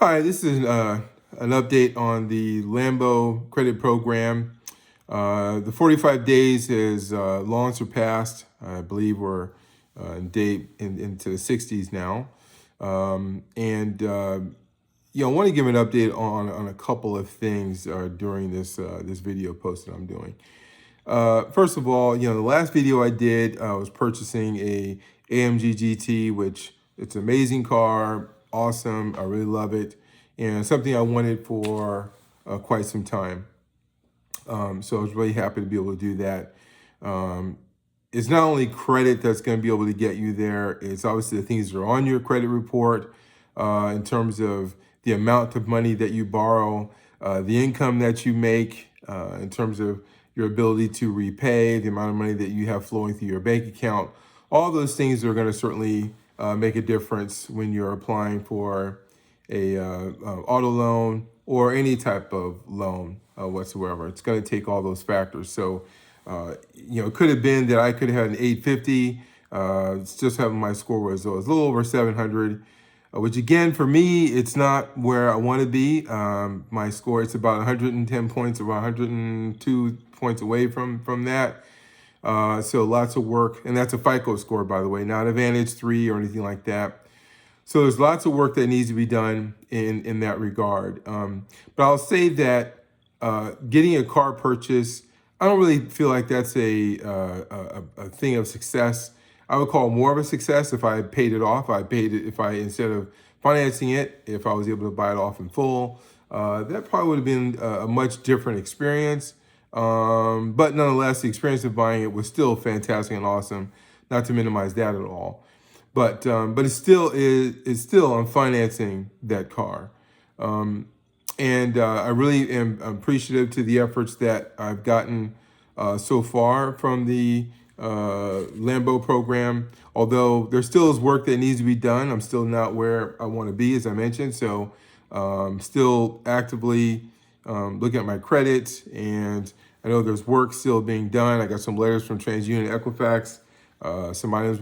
Hi, this is an update on the Lambo credit program. The 45 days has long surpassed. I believe we're into the 60s now. I want to give an update on a couple of things during this video post that I'm doing. First of all, the last video I did, I was purchasing a AMG GT, which it's an amazing car, awesome. I really love it, and something I wanted for quite some time. So I was really happy to be able to do that. Um, it's not only credit that's going to be able to get you there. It's obviously the things that are on your credit report in terms of the amount of money that you borrow, the income that you make, in terms of your ability to repay, the amount of money that you have flowing through your bank account. All those things are going to certainly make a difference when you're applying for a auto loan or any type of loan whatsoever. It's going to take all those factors. So, it could have been that I could have had an 850. It's just having my score was a little over 700, which again, for me, it's not where I want to be. My score, it's about 110 points, about 102 points away from that. So lots of work, and that's a FICO score, by the way, not a Vantage 3 or anything like that. So there's lots of work that needs to be done in that regard. But I'll say that getting a car purchase, I don't really feel like that's a thing of success. I would call it more of a success if I paid it off. I paid it if I, instead of financing it, if I was able to buy it off in full. That probably would have been a much different experience. But nonetheless, the experience of buying it was still fantastic and awesome. Not to minimize that at all. But it's still I'm financing that car, and I really am appreciative to the efforts that I've gotten so far from the Lambo program. Although there still is work that needs to be done, I'm still not where I want to be, as I mentioned. So, still actively looking at my credit, and I know there's work still being done. I got some letters from TransUnion Equifax. Some items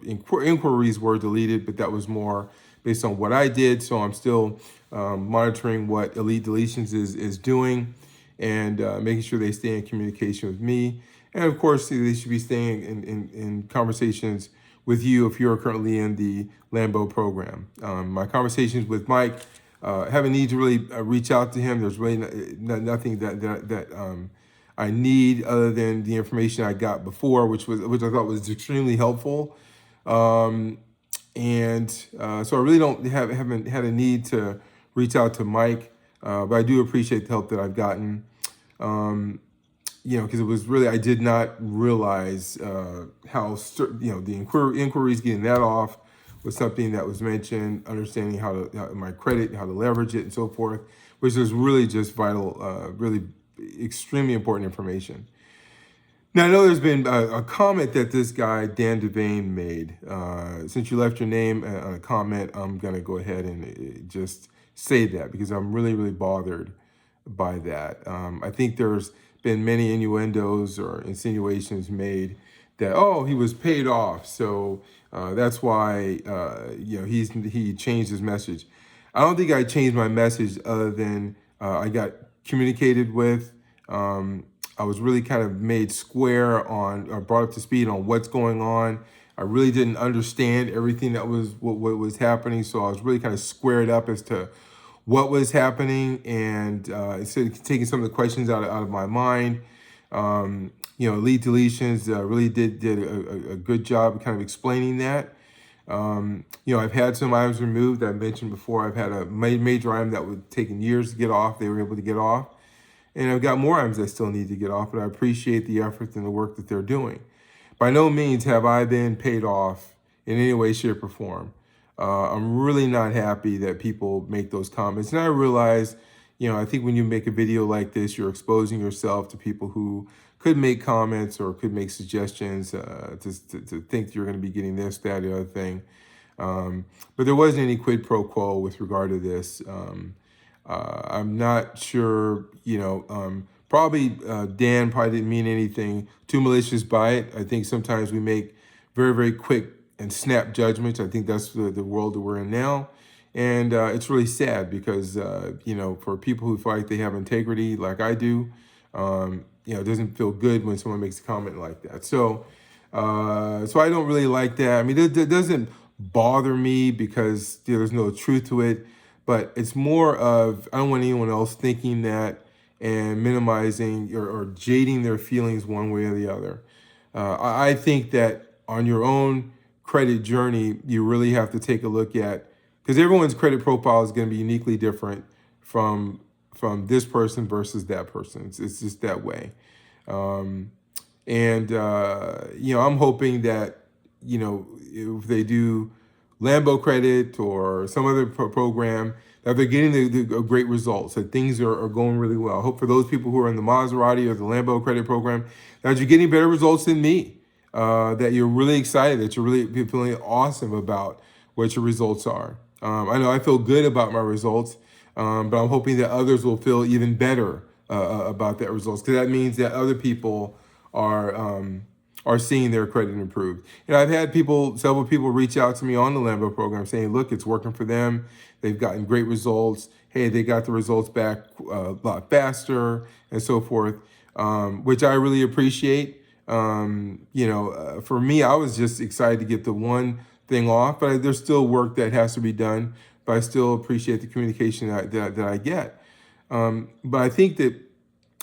inquiries were deleted, but that was more based on what I did. So I'm still monitoring what Elite Deletions is doing, and making sure they stay in communication with me. And of course, they should be staying in conversations with you if you're currently in the Lambo program. My conversations with Mike have a need to really reach out to him. There's really nothing that I need other than the information I got before, which I thought was extremely helpful. So I really haven't had a need to reach out to Mike, but I do appreciate the help that I've gotten. Because it was really, I did not realize how the inquiries, getting that off was something that was mentioned. Understanding my credit, how to leverage it, and so forth, which is really just vital, really extremely important information. Now, I know there's been a comment that this guy, Dan Devane, made. Since you left your name on a comment, I'm going to go ahead and just say that because I'm really, really bothered by that. I think there's been many innuendos or insinuations made that, oh, he was paid off, so that's why he changed his message. I don't think I changed my message other than I got communicated with. I was really kind of made square on, or brought up to speed on what's going on. I really didn't understand everything that was what was happening, so I was really kind of squared up as to what was happening, and instead of taking some of the questions out of my mind. Lead Deletions really did a good job of kind of explaining that. I've had some items removed. I mentioned before, I've had a major item that would taken years to get off. They were able to get off. And I've got more items that still need to get off, but I appreciate the effort and the work that they're doing. By no means have I been paid off in any way, shape, or form. I'm really not happy that people make those comments. And I realize, I think when you make a video like this, you're exposing yourself to people who could make comments or could make suggestions to think you're going to be getting this, that, the other thing. But there wasn't any quid pro quo with regard to this. I'm not sure, probably Dan probably didn't mean anything too malicious by it. I think sometimes we make very, very quick and snap judgments. I think that's the world that we're in now. And it's really sad because, for people who feel like they have integrity like I do, it doesn't feel good when someone makes a comment like that. So I don't really like that. I mean, it doesn't bother me because there's no truth to it, but it's more of I don't want anyone else thinking that and minimizing or jading their feelings one way or the other. I think that on your own credit journey, you really have to take a look at because everyone's credit profile is going to be uniquely different from this person versus that person. It's just that way. Um, and I'm hoping that if they do Lambo credit or some other program, that they're getting the great results, that things are going really well. I hope for those people who are in the Maserati or the Lambo credit program, that you're getting better results than me, that you're really excited, that you're really feeling awesome about what your results are. I know I feel good about my results, but I'm hoping that others will feel even better about that results, because that means that other people are seeing their credit improved. And I've had several people reach out to me on the Lambo program saying, look, it's working for them. They've gotten great results. Hey, they got the results back a lot faster and so forth, which I really appreciate. For me, I was just excited to get the one thing off, but there's still work that has to be done. But I still appreciate the communication that I get. But I think that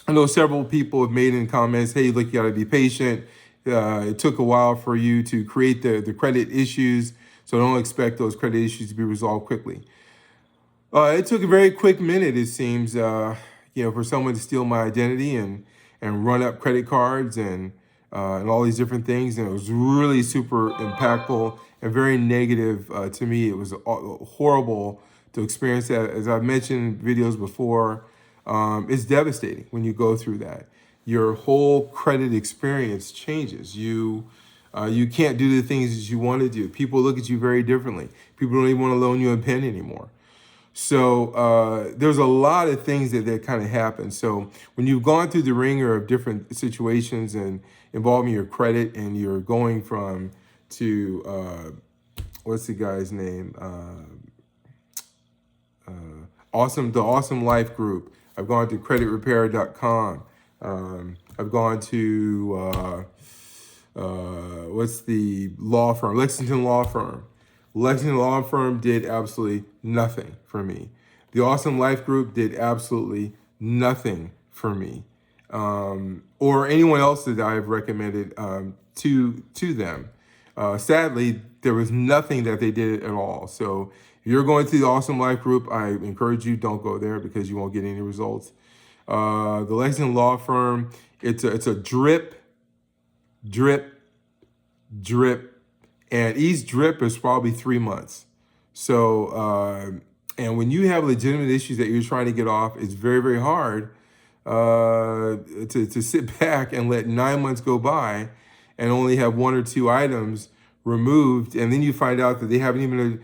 I know several people have made in comments, hey, look, you got to be patient. It took a while for you to create the credit issues, so don't expect those credit issues to be resolved quickly. It took a very quick minute, it seems, for someone to steal my identity and run up credit cards and all these different things. And it was really super impactful and very negative to me. It was horrible to experience that. As I've mentioned in videos before, it's devastating when you go through that. Your whole credit experience changes. You can't do the things that you want to do. People look at you very differently. People don't even want to loan you a pen anymore. So there's a lot of things that kind of happen. So when you've gone through the ringer of different situations and involving your credit, and you're going to what's the guy's name? The Awesome Life Group. I've gone to creditrepair.com. I've gone to what's the law firm? Lexington Law Firm. Lexington Law Firm did absolutely nothing for me. The Awesome Life Group did absolutely nothing for me, or anyone else that I've recommended to them. Sadly, there was nothing that they did at all. So if you're going to the Awesome Life Group, I encourage you, don't go there because you won't get any results. The Lexington Law Firm, it's a drip, and each drip is probably 3 months. So, and when you have legitimate issues that you're trying to get off, it's very, very hard to sit back and let 9 months go by and only have 1 or 2 items removed. And then you find out that they haven't even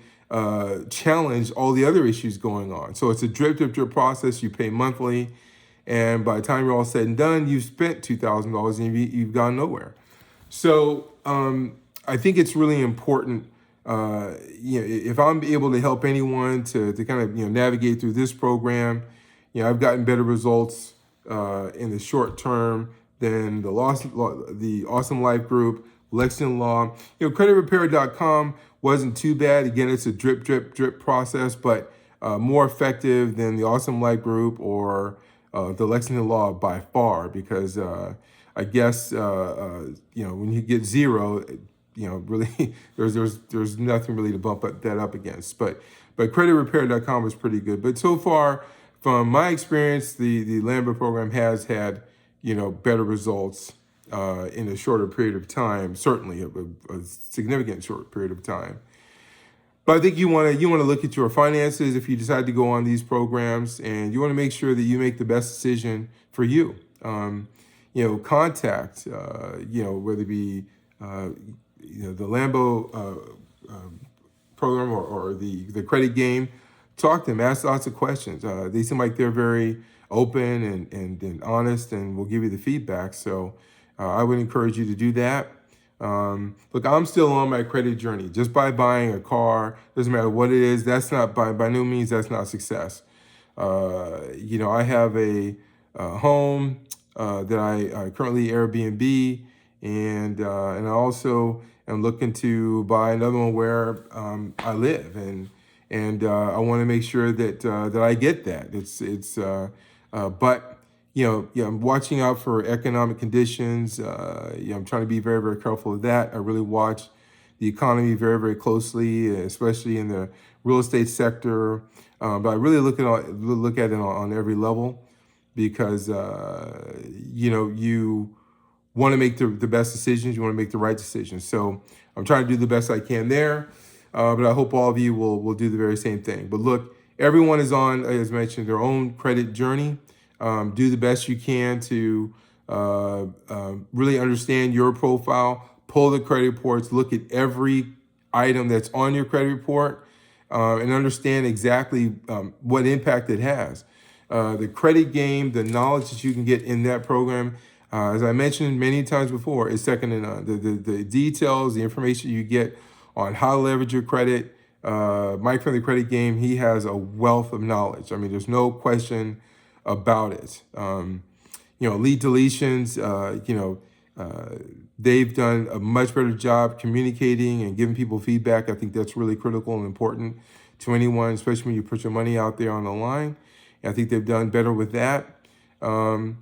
challenged all the other issues going on. So it's a drip process. You pay monthly. And by the time you're all said and done, you've spent $2,000 and you've gone nowhere. So I think it's really important, if I'm able to help anyone to kind of navigate through this program, I've gotten better results in the short term than the Awesome Life Group, Lexington Law. Creditrepair.com wasn't too bad. Again, it's a drip process, but more effective than the Awesome Life Group or the Lexington Law by far, because I guess when you get zero, really there's nothing really to bump that up against. But creditrepair.com was pretty good. But so far, from my experience, the Lambo program has had better results in a shorter period of time. Certainly a significant short period of time. But I think you want to look at your finances if you decide to go on these programs, and you want to make sure that you make the best decision for you. Contact, whether it be the Lambo program or the credit game. Talk to them, ask lots of questions. They seem like they're very open and honest, and will give you the feedback. So I would encourage you to do that. Look, I'm still on my credit journey. Just by buying a car, doesn't matter what it is, that's not, by no means, that's not success. I have a home that I currently Airbnb, and I also am looking to buy another one where I live, and I want to make sure that I get that. But I'm watching out for economic conditions. I'm trying to be very, very careful of that. I really watch the economy very, very closely, especially in the real estate sector. But I really look at it on every level, because you want to make the best decisions. You want to make the right decisions. So I'm trying to do the best I can there. But I hope all of you will do the very same thing. But look, everyone is on, as mentioned, their own credit journey. Do the best you can to really understand your profile, pull the credit reports, look at every item that's on your credit report, and understand exactly what impact it has. The credit game, the knowledge that you can get in that program, as I mentioned many times before, is second to none. The details, the information you get on how to leverage your credit. Mike from the Credit Game, he has a wealth of knowledge. I mean, there's no question about it. Lead Deletions, they've done a much better job communicating and giving people feedback. I think that's really critical and important to anyone, especially when you put your money out there on the line. And I think they've done better with that. And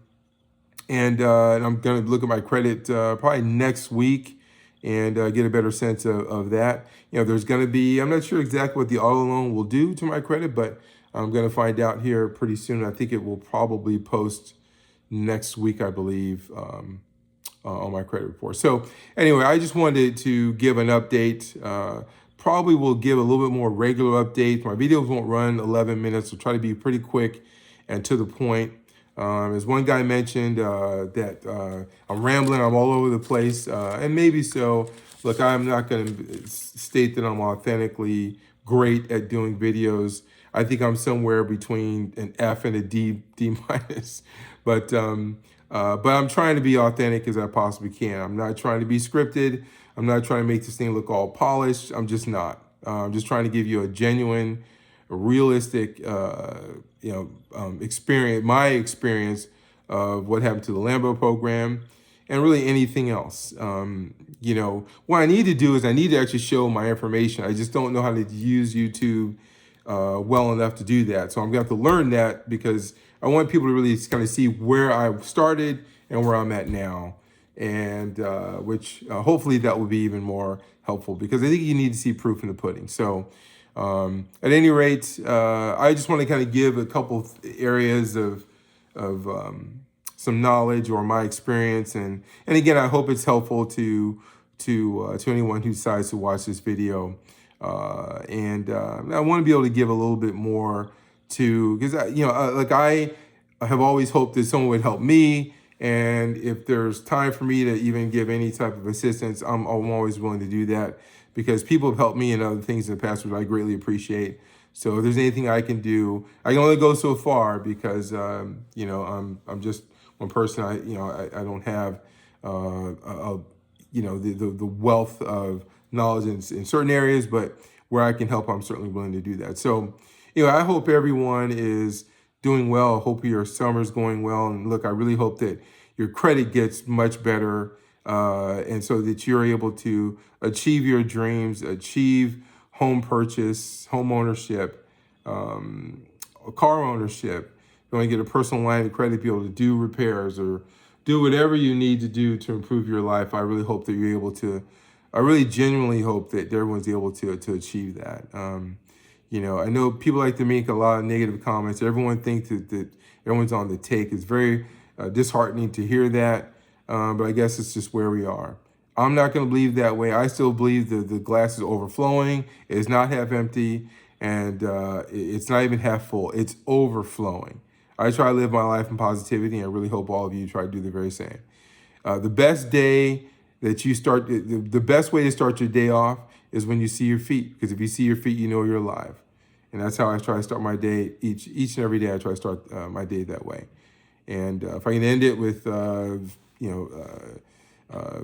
I'm going to look at my credit probably next week and get a better sense of that. There's going to be, I'm not sure exactly what the auto loan will do to my credit, but I'm going to find out here pretty soon. I think it will probably post next week, I believe, on my credit report. So anyway, I just wanted to give an update. Probably will give a little bit more regular updates. My videos won't run 11 minutes. I'll try to be pretty quick and to the point. As one guy mentioned, that I'm rambling, I'm all over the place, and maybe so. Look, I'm not going to state that I'm authentically great at doing videos. I think I'm somewhere between an F and a D minus, but I'm trying to be authentic as I possibly can. I'm not trying to be scripted. I'm not trying to make this thing look all polished. I'm just not. I'm just trying to give you a genuine, realistic, experience, my experience of what happened to the Lambo program, and really anything else. What I need to do is I need to actually show my information. I just don't know how to use YouTube well enough to do that. So I'm gonna have to learn that, because I want people to really kind of see where I started and where I'm at now, and which hopefully that will be even more helpful, because I think you need to see proof in the pudding. So at any rate, I just want to kind of give a couple areas of some knowledge or my experience, and again, I hope it's helpful to anyone who decides to watch this video. And I want to be able to give a little bit more because I have always hoped that someone would help me, and if there's time for me to even give any type of assistance, I'm always willing to do that, because people have helped me in other things in the past, which I greatly appreciate. So if there's anything I can do, I can only go so far, because I'm just one person. I don't have the wealth of knowledge in certain areas, but where I can help, I'm certainly willing to do that. So, I hope everyone is doing well. I hope your summer's going well. And look, I really hope that your credit gets much better, and so that you're able to achieve your dreams, achieve home purchase, home ownership, car ownership. You want to get a personal line of credit, be able to do repairs or do whatever you need to do to improve your life. I really hope that you're able to. I really genuinely hope that everyone's able to achieve that. I know people like to make a lot of negative comments. Everyone thinks that everyone's on the take. It's very disheartening to hear that, but I guess it's just where we are. I'm not going to believe that way. I still believe the glass is overflowing. It's not half empty, and it's not even half full. It's overflowing. I try to live my life in positivity, and I really hope all of you try to do the very same. The best day that you start, the best way to start your day off is when you see your feet, because if you see your feet, you know you're alive. And that's how I try to start my day. Each and every day, I try to start my day that way. And if I can end it with,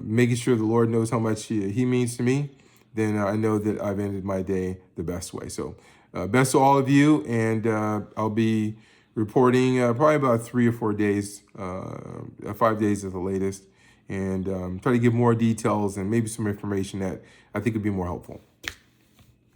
making sure the Lord knows how much he means to me, then I know that I've ended my day the best way. So best to all of you, and I'll be reporting probably about 3 or 4 days, 5 days at the latest, and try to give more details and maybe some information that I think would be more helpful.